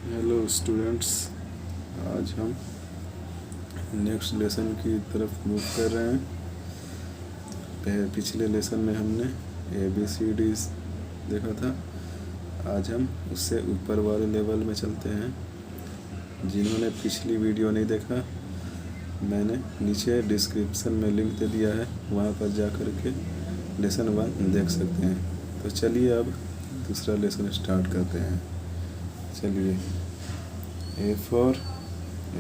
Hello students, आज हम next lesson की तरफ मूव कर रहे हैं। पिछले लेसन में हमने ABCD देखा था। आज हम उससे ऊपर वाले लेवल में चलते हैं। जिन्होंने पिछली वीडियो नहीं देखा, मैंने नीचे डिस्क्रिप्शन में लिंक दे दिया है, वहाँ पर जा कर के लेसन 1 देख सकते हैं। तो चलिए अब दूसरा लेसन स्टार्ट करते हैं। चलिए, A for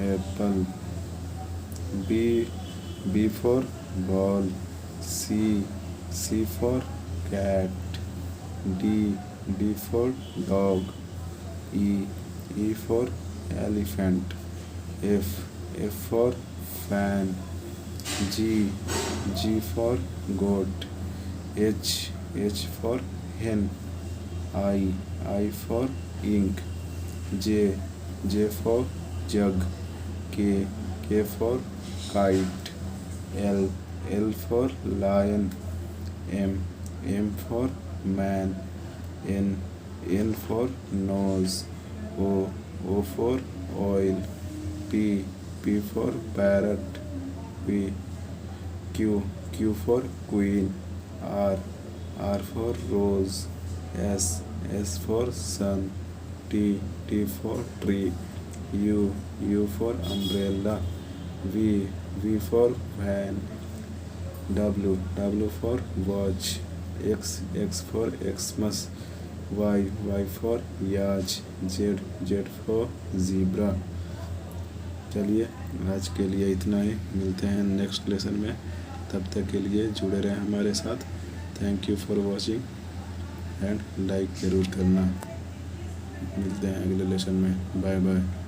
apple, B for ball, C for cat, D for dog, E for elephant, F for fan, G for goat, H for hen, I for ink, J for jug, K for kite, L for lion, M for man, N for nose, O for oil, P for parrot, Q for queen, R for rose, S for sun, T for tree, U for umbrella, V for van, W for watch, X for Xmas, Y for yacht, Z for zebra। चलिए, आज के लिए इतना ही। मिलते हैं next lesson में। तब तक के लिए जुड़े रहें हमारे साथ। Thank you for watching and like ज़रूर करना। मिलते हैं अगले लेसन में। Bye bye.